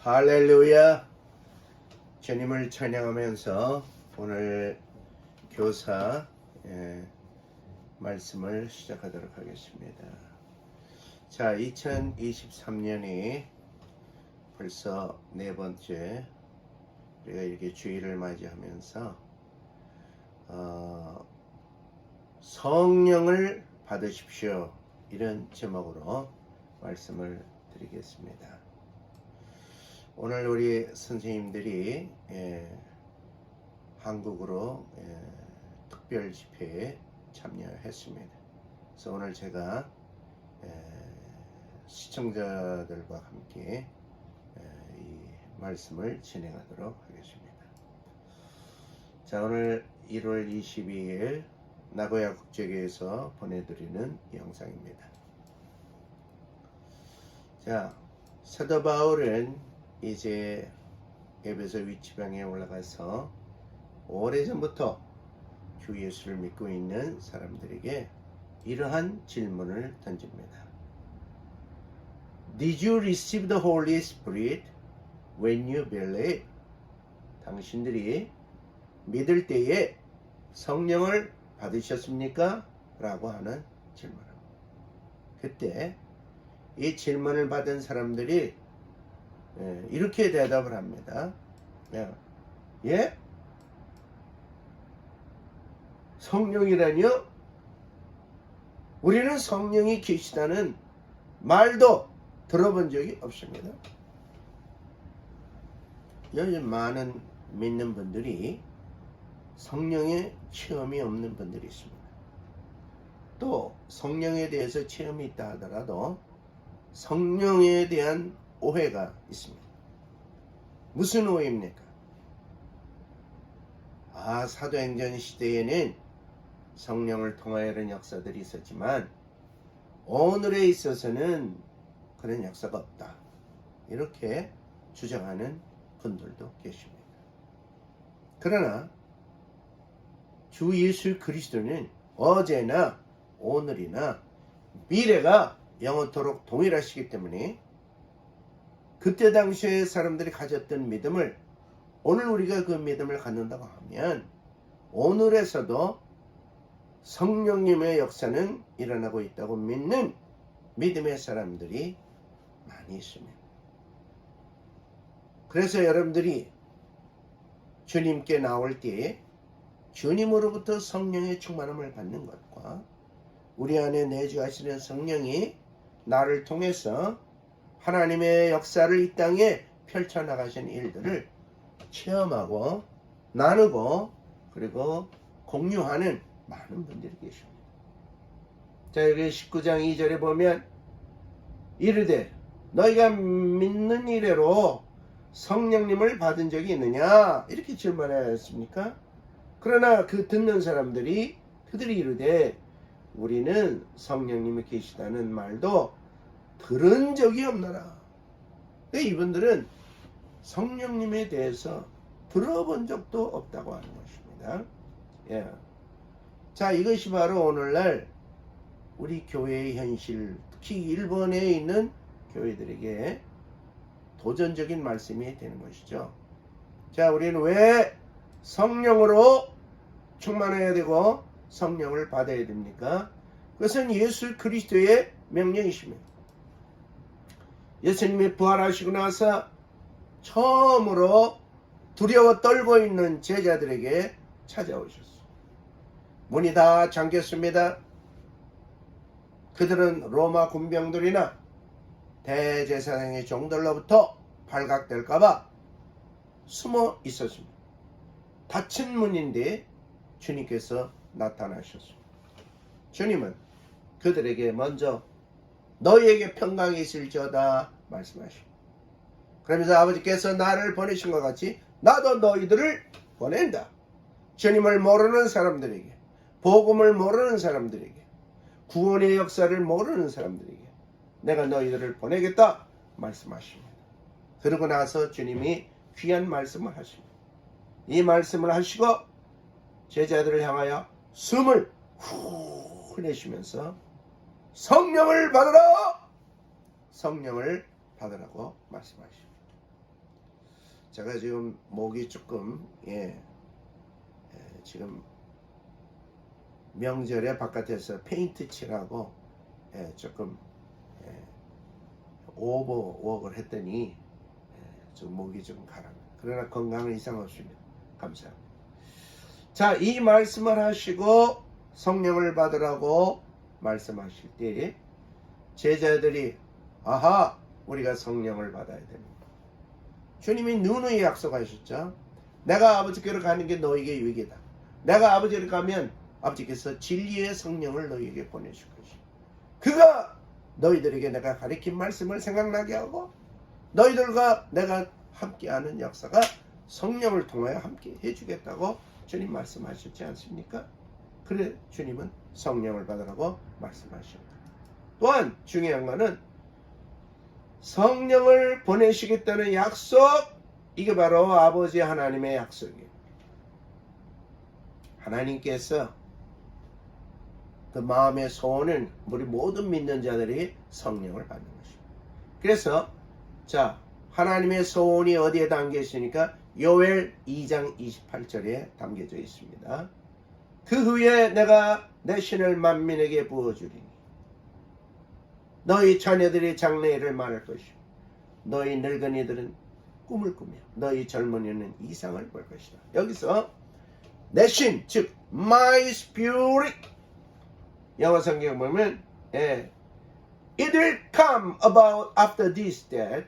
할렐루야. 주님을 찬양하면서 오늘 교사 말씀을 시작하도록 하겠습니다. 자, 2023년이 벌써 네 번째 우리가 이렇게 주일을 맞이하면서 성령을 받으십시오, 이런 제목으로 말씀을 드리겠습니다. 오늘 우리 선생님들이 한국으로 특별 집회에 참여했습니다. 그래서 오늘 제가 시청자들과 함께 이 말씀을 진행하도록 하겠습니다. 자, 오늘 1월 22일 나고야 국제교회에서 보내드리는 영상입니다. 자, 사도 바울은 이제 에베소 위치방에 올라가서 오래전부터 주 예수를 믿고 있는 사람들에게 이러한 질문을 던집니다. Did you receive the Holy Spirit when you believe? 당신들이 믿을 때에 성령을 받으셨습니까? 라고 하는 질문입니다. 그때 이 질문을 받은 사람들이 이렇게 대답을 합니다. 예? 성령이라뇨? 우리는 성령이 계시다는 말도 들어본 적이 없습니다. 요즘 많은 믿는 분들이 성령의 체험이 없는 분들이 있습니다. 또 성령에 대해서 체험이 있다 하더라도 성령에 대한 오해가 있습니다. 무슨 오해입니까? 사도행전 시대에는 성령을 통하여는 역사들이 있었지만 오늘에 있어서는 그런 역사가 없다, 이렇게 주장하는 분들도 계십니다. 그러나 주 예수 그리스도는 어제나 오늘이나 미래가 영원토록 동일하시기 때문에 그때 당시에 사람들이 가졌던 믿음을 오늘 우리가 그 믿음을 갖는다고 하면 오늘에서도 성령님의 역사는 일어나고 있다고 믿는 믿음의 사람들이 많이 있습니다. 그래서 여러분들이 주님께 나올 때에 주님으로부터 성령의 충만함을 받는 것과 우리 안에 내주하시는 성령이 나를 통해서 하나님의 역사를 이 땅에 펼쳐나가신 일들을 체험하고 나누고 그리고 공유하는 많은 분들이 계십니다. 자, 여기 19장 2절에 보면 이르되 너희가 믿는 이래로 성령님을 받은 적이 있느냐, 이렇게 질문하였습니까? 그러나 그 듣는 사람들이 그들이 이르되 우리는 성령님이 계시다는 말도 들은 적이 없노라. 이분들은 성령님에 대해서 들어본 적도 없다고 하는 것입니다. 자, 이것이 바로 오늘날 우리 교회의 현실, 특히 일본에 있는 교회들에게 도전적인 말씀이 되는 것이죠. 자, 우리는 왜 성령으로 충만해야 되고 성령을 받아야 됩니까? 그것은 예수 그리스도의 명령이십니다. 예수님이 부활하시고 나서 처음으로 두려워 떨고 있는 제자들에게 찾아오셨어요. 문이 다 잠겼습니다. 그들은 로마 군병들이나 대제사장의 종들로부터 발각될까봐 숨어 있었습니다. 닫힌 문인데 주님께서 나타나셨습니다. 주님은 그들에게 먼저 너희에게 평강이 있을지어다 말씀하십니다. 그러면서 아버지께서 나를 보내신 것 같이 나도 너희들을 보낸다. 주님을 모르는 사람들에게, 복음을 모르는 사람들에게, 구원의 역사를 모르는 사람들에게 내가 너희들을 보내겠다 말씀하십니다. 그러고 나서 주님이 귀한 말씀을 하십니다. 이 말씀을 하시고 제자들을 향하여 숨을 후 내쉬면서 성령을 받으라! 성령을 받으라고 말씀하십니다. 제가 지금 목이 조금 지금 명절에 바깥에서 페인트 칠하고 조금 오버워크를 했더니 좀 목이 좀 가랍니다. 그러나 건강은 이상 없습니다. 감사합니다. 자, 이 말씀을 하시고 성령을 받으라고 말씀하실 때 제자들이 아하, 우리가 성령을 받아야 됩니다. 주님이 누누이 약속하셨죠. 내가 아버지께로 가는 게 너에게 유익이다. 내가 아버지를 가면 아버지께서 진리의 성령을 너희에게 보내실 것이다. 그가 너희들에게 내가 가르친 말씀을 생각나게 하고 너희들과 내가 함께하는 역사가 성령을 통하여 함께 해주겠다고 주님 말씀하셨지 않습니까? 그래 주님은 성령을 받으라고 말씀하십니다. 또한 중요한 것은 성령을 보내시겠다는 약속, 이게 바로 아버지 하나님의 약속이에요. 하나님께서 그 마음의 소원은 우리 모든 믿는 자들이 성령을 받는 것입니다. 그래서 자, 하나님의 소원이 어디에 담겨 있으니까 요엘 2장 28절에 담겨져 있습니다. 그 후에 내가 내 신을 만민에게 부어주리니 너희 자녀들이 장래일을 말할 것이고 너희 늙은이들은 꿈을 꾸며 너희 젊은이는 이상을 볼 것이다. 여기서 내 신, 즉 my spirit, 영어 성경 보면 it will come about after this that,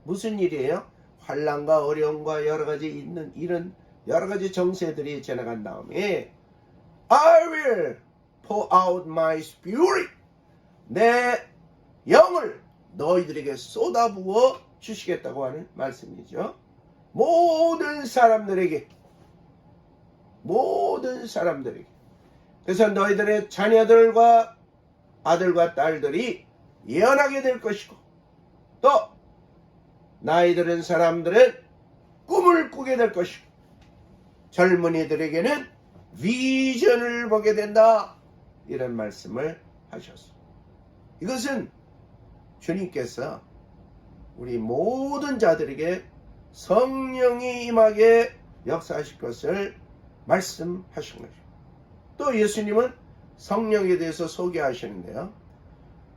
무슨 일이에요? 환난과 어려움과 여러가지 있는 이런 여러가지 정세들이 지나간 다음에 I will pour out my spirit, 내 영을 너희들에게 쏟아부어 주시겠다고 하는 말씀이죠. 모든 사람들에게. 그래서 너희들의 자녀들과 아들과 딸들이 예언하게 될 것이고 또 나이 들은 사람들은 꿈을 꾸게 될 것이고 젊은이들에게는 비전을 보게 된다. 이런 말씀을 하셨습니다. 이것은 주님께서 우리 모든 자들에게 성령이 임하게 역사하실 것을 말씀하신 거죠. 또 예수님은 성령에 대해서 소개하시는데요.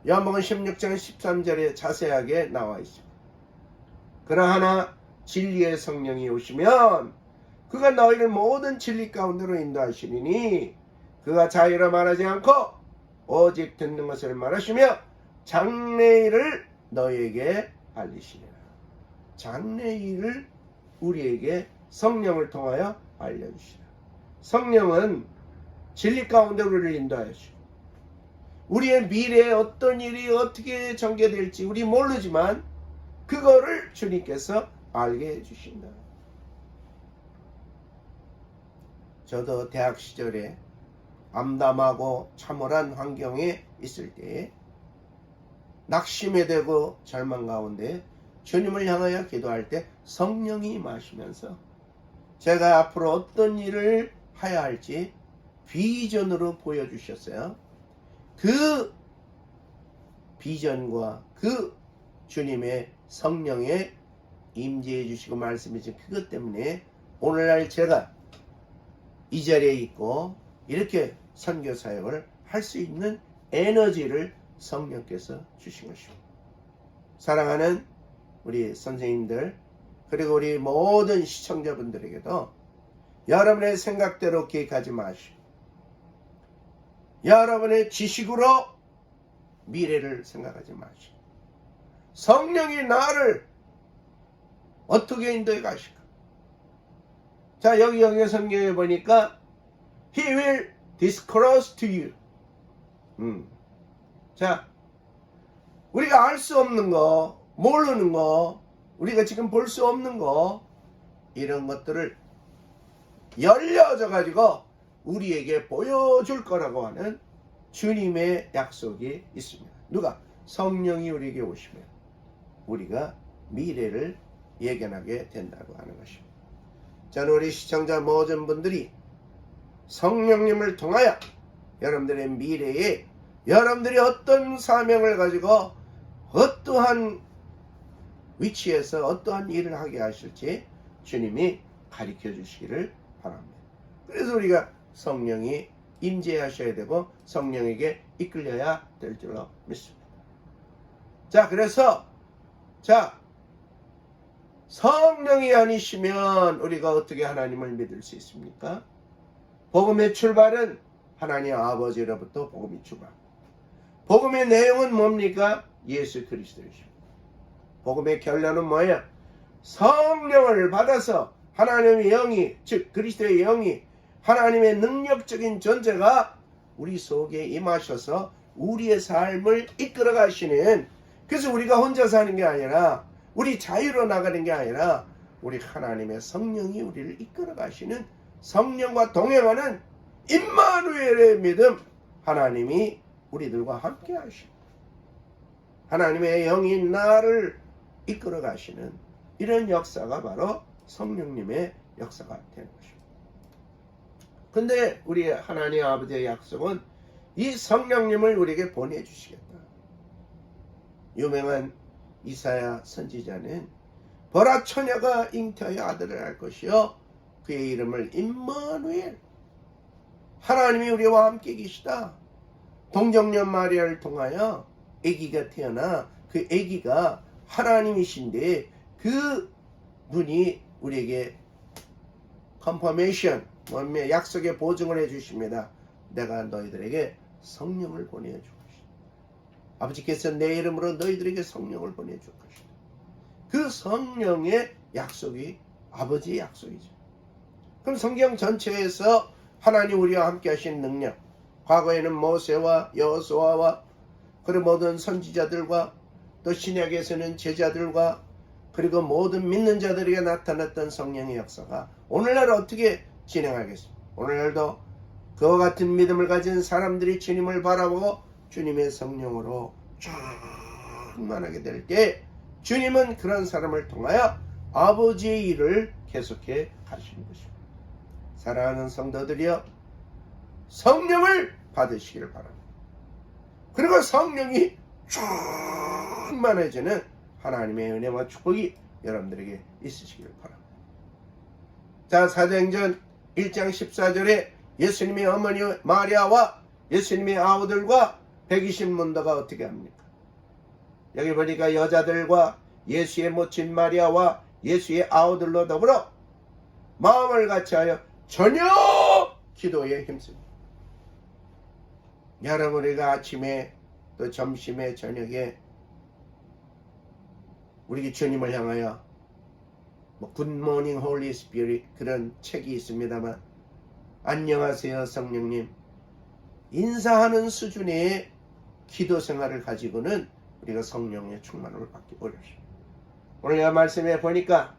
요한복음 16장 13절에 자세하게 나와 있습니다. 그러하나 진리의 성령이 오시면 그가 너희를 모든 진리 가운데로 인도하시리니 그가 자유로 말하지 않고 오직 듣는 것을 말하시며 장래일을 너희에게 알리시리라. 장래일을 우리에게 성령을 통하여 알려주시라. 성령은 진리 가운데 우리를 인도하시고 우리의 미래에 어떤 일이 어떻게 전개될지 우리 모르지만 그거를 주님께서 알게 해주신다. 저도 대학 시절에 암담하고 참혹한 환경에 있을 때 낙심에 되고 절망 가운데 주님을 향하여 기도할 때 성령이 임하시면서 제가 앞으로 어떤 일을 해야 할지 비전으로 보여주셨어요. 그 비전과 그 주님의 성령에 임재해 주시고 말씀해 주신 그것 때문에 오늘날 제가 이 자리에 있고 이렇게 선교 사역을 할 수 있는 에너지를 성령께서 주신 것입니다. 사랑하는 우리 선생님들 그리고 우리 모든 시청자분들에게도 여러분의 생각대로 계획하지 마시고 여러분의 지식으로 미래를 생각하지 마시고 성령이 나를 어떻게 인도해 가실까? 자, 여기 성경에 보니까 He will disclose to you. 자, 우리가 알 수 없는 거, 모르는 거, 우리가 지금 볼 수 없는 거, 이런 것들을 열려져 가지고 우리에게 보여줄 거라고 하는 주님의 약속이 있습니다. 누가? 성령이 우리에게 오시면 우리가 미래를 예견하게 된다고 하는 것입니다. 저는 우리 시청자 모든 분들이 성령님을 통하여 여러분들의 미래에 여러분들이 어떤 사명을 가지고 어떠한 위치에서 어떠한 일을 하게 하실지 주님이 가르쳐 주시기를 바랍니다. 그래서 우리가 성령이 임재하셔야 되고 성령에게 이끌려야 될 줄로 믿습니다. 자, 그래서 성령이 아니시면 우리가 어떻게 하나님을 믿을 수 있습니까? 복음의 출발은 하나님 아버지로부터 복음이 출발합니다. 복음의 내용은 뭡니까? 예수 그리스도이십니다. 복음의 결론은 뭐예요? 성령을 받아서 하나님의 영이, 즉 그리스도의 영이, 하나님의 능력적인 존재가 우리 속에 임하셔서 우리의 삶을 이끌어 가시는, 그래서 우리가 혼자 사는 게 아니라 우리 자유로 나가는 게 아니라 우리 하나님의 성령이 우리를 이끌어 가시는, 성령과 동행하는 임마누엘의 믿음, 하나님이 우리들과 함께 하시고 하나님의 영이 나를 이끌어 가시는 이런 역사가 바로 성령님의 역사가 되는 것입니다. 근데 우리 하나님 아버지의 약속은 이 성령님을 우리에게 보내주시겠다. 유명한 이사야 선지자는 보라 처녀가 잉태하여 아들을 낳을 것이요 그의 이름을 임마누엘, 하나님이 우리와 함께 계시다. 동정녀 마리아를 통하여 아기가 태어나 그 아기가 하나님이신데 그 분이 우리에게 confirmation, 약속의 보증을 해주십니다. 내가 너희들에게 성령을 보내줄 것이다. 아버지께서 내 이름으로 너희들에게 성령을 보내줄 것이다. 그 성령의 약속이 아버지의 약속이죠. 그럼 성경 전체에서 하나님 우리와 함께 하신 능력, 과거에는 모세와 여호수아와 그리고 모든 선지자들과 또 신약에서는 제자들과 그리고 모든 믿는 자들에게 나타났던 성령의 역사가 오늘날 어떻게 진행하겠습니까? 오늘날도 그와 같은 믿음을 가진 사람들이 주님을 바라보고 주님의 성령으로 충만하게 될 때 주님은 그런 사람을 통하여 아버지의 일을 계속해 가시는 것입니다. 사랑하는 성도들이여, 성령을 받으시기를 바랍니다. 그리고 성령이 충만해지는 하나님의 은혜와 축복이 여러분들에게 있으시기를 바랍니다. 자, 사도행전 1장 14절에 예수님의 어머니 마리아와 예수님의 아우들과 120문도가 어떻게 합니까? 여기 보니까 여자들과 예수의 모친 마리아와 예수의 아우들로 더불어 마음을 같이하여 전혀 기도에 힘씁니다. 여러분, 우리가 아침에 또 점심에 저녁에 우리 주님을 향하여 굿모닝 홀리 스피릿 그런 책이 있습니다만, 안녕하세요 성령님, 인사하는 수준의 기도 생활을 가지고는 우리가 성령의 충만함을 받기 어렵습니다. 오늘 이 말씀에 보니까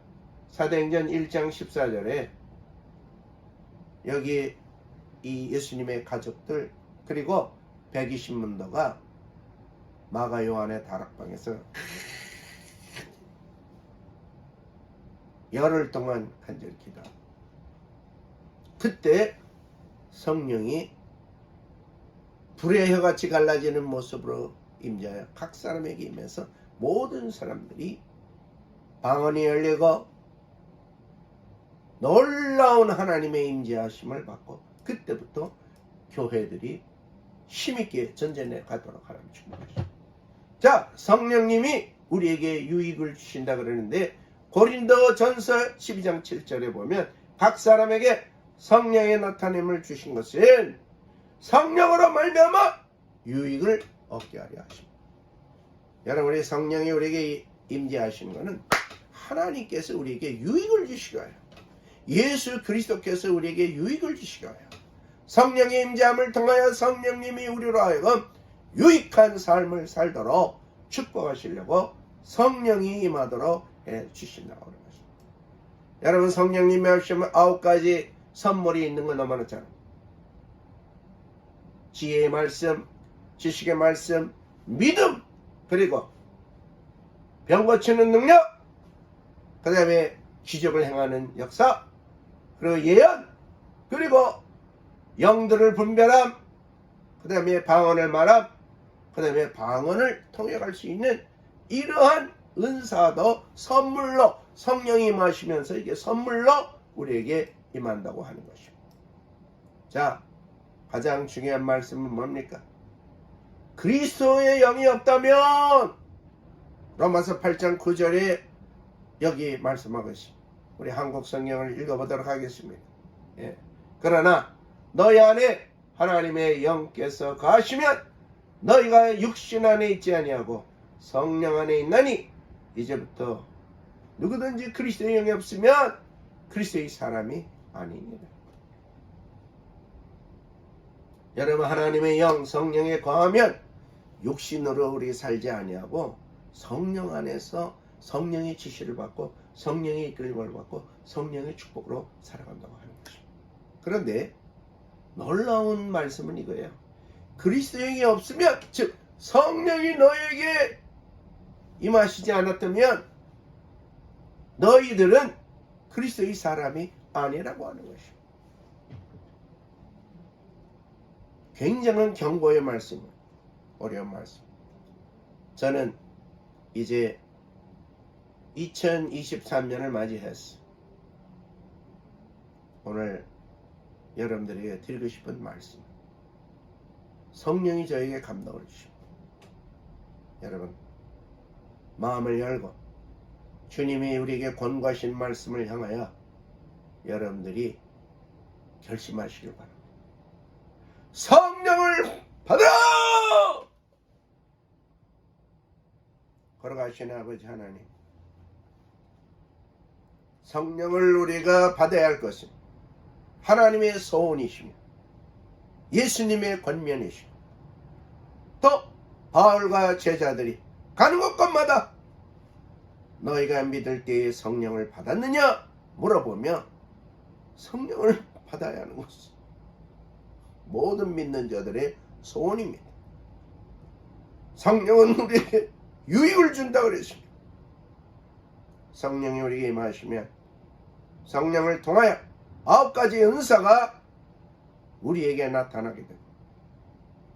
사도행전 1장 14절에 여기 이 예수님의 가족들 그리고 120문도가 마가 요한의 다락방에서 열흘 동안 간절히 기도합니다. 그때 성령이 불의 혀같이 갈라지는 모습으로 임자하여 각 사람에게 임해서 모든 사람들이 방언이 열리고 놀라운 하나님의 임재하심을 받고, 그때부터 교회들이 힘있게 전쟁에 가도록 하나님 축복하십니다. 자, 성령님이 우리에게 유익을 주신다 그러는데 고린도전서 12장 7절에 보면 각 사람에게 성령의 나타냄을 주신 것은 성령으로 말미암아 유익을 얻게 하려 하십니다. 여러분, 우리 성령이 우리에게 임재하시는 것은 하나님께서 우리에게 유익을 주시기 위하여, 예수 그리스도께서 우리에게 유익을 주시기 위하여 성령의 임재함을 통하여 성령님이 우리로 하여금 유익한 삶을 살도록 축복하시려고 성령이 임하도록 해주신다고 하는 것입니다. 여러분, 성령님이 하시면 9가지 선물이 있는 거 너무나 잘 압니다. 지혜의 말씀, 지식의 말씀, 믿음, 그리고 병 고치는 능력, 그 다음에 기적을 행하는 역사, 그리고 예언, 그리고 영들을 분별함, 그 다음에 방언을 말함, 그 다음에 방언을 통역할 수 있는 이러한 은사도 선물로 성령이 임하시면서 이게 선물로 우리에게 임한다고 하는 것입니다. 자, 가장 중요한 말씀은 뭡니까? 그리스도의 영이 없다면 로마서 8장 9절에 여기 말씀하고 있습니다. 우리 한국 성경을 읽어보도록 하겠습니다. 예. 그러나 너희 안에 하나님의 영께서 거하시면 너희가 육신 안에 있지 아니하고 성령 안에 있나니 이제부터 누구든지 그리스도의 영이 없으면 그리스도의 사람이 아닙니다. 여러분, 하나님의 영 성령에 거하면 육신으로 우리 살지 아니하고 성령 안에서 성령의 지시를 받고 성령의 이끌림을 받고 성령의 축복으로 살아간다고 하는 것입니다. 그런데 놀라운 말씀은 이거예요. 그리스도의 영이 없으면, 즉 성령이 너에게 임하시지 않았다면 너희들은 그리스도의 사람이 아니라고 하는 것입니다. 굉장한 경고의 말씀입니다. 어려운 말씀. 저는 이제 2023년을 맞이했어요. 오늘 여러분들에게 드리고 싶은 말씀. 성령이 저에게 감동을 주십니다. 여러분, 마음을 열고 주님이 우리에게 권고하신 말씀을 향하여 여러분들이 결심하시길 바랍니다. 성령을 받아! 걸어가시는 아버지 하나님, 성령을 우리가 받아야 할 것은 하나님의 소원이시며 예수님의 권면이시며 또 바울과 제자들이 가는 곳곳마다 너희가 믿을 때에 성령을 받았느냐 물어보며 성령을 받아야 하는 것은 모든 믿는 자들의 소원입니다. 성령은 우리에게 유익을 준다고 그랬습니다. 성령이 우리에게 임하시면 성령을 통하여 9가지 은사가 우리에게 나타나게 되고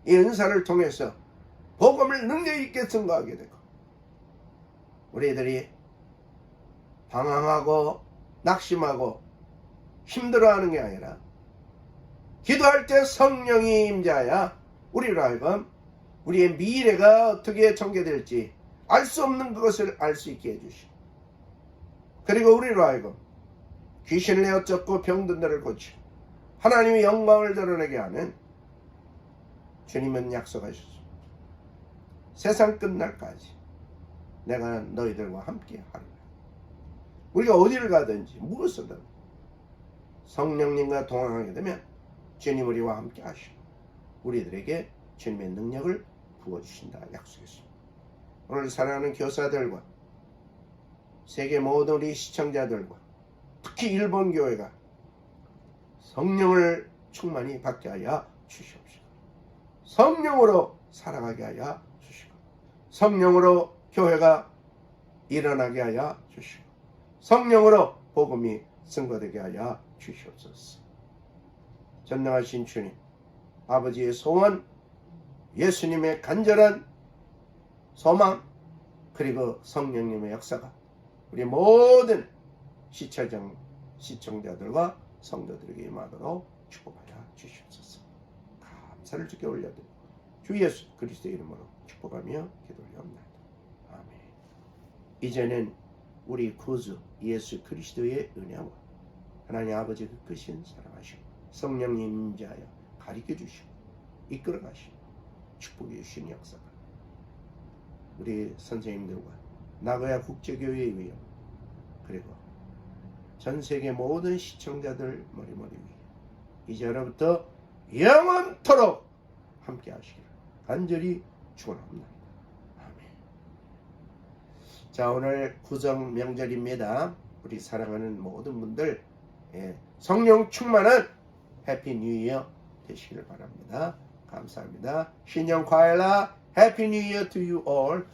이 은사를 통해서 복음을 능력 있게 증거하게 되고 우리들이 방황하고 낙심하고 힘들어하는 게 아니라 기도할 때 성령이 임재하여 우리로 하여금 우리의 미래가 어떻게 전개될지 알 수 없는 그것을 알 수 있게 해주시고 그리고 우리로 하여금 귀신을 내어 쫓고 병든 자를 고치고 하나님의 영광을 드러내게 하는 주님은 약속하셨습니다. 세상 끝날까지 내가 너희들과 함께 하리라. 우리가 어디를 가든지 무엇이든 성령님과 동행하게 되면 주님 우리와 함께 하시고 우리들에게 주님의 능력을 부어주신다 약속했습니다. 오늘 사랑하는 교사들과 세계 모든 우리 시청자들과 특히 일본 교회가 성령을 충만히 받게 하여 주시옵시고 성령으로 살아가게 하여 주시고 성령으로 교회가 일어나게 하여 주시고 성령으로 복음이 증거되게 하여 주시옵소서. 전능하신 주님, 아버지의 소원, 예수님의 간절한 소망, 그리고 성령님의 역사가 우리 모든 시청자들과 성도들에게 임하도록 축복하여 주시옵소서. 감사를 주께 올려드리고 주 예수 그리스도의 이름으로 축복하며 기도하옵나이다. 아멘. 이제는 우리 구주 예수 그리스도의 은혜와 하나님 아버지 그 크신 사랑하시고 성령님 임재하여 가르쳐 주시고 이끌어 가시고 축복해 주신 역사가 우리 선생님들과 나고야 국제교회의 위험 그리고 전 세계 모든 시청자들 머리머리 위에 이제로부터 영원토록 함께 하시기를 간절히 축원합니다. 아멘. 자, 오늘 구정 명절입니다. 우리 사랑하는 모든 분들 성령 충만한 해피 뉴 이어 되시기를 바랍니다. 감사합니다. 신년 과일라 해피 뉴 이어 to you all.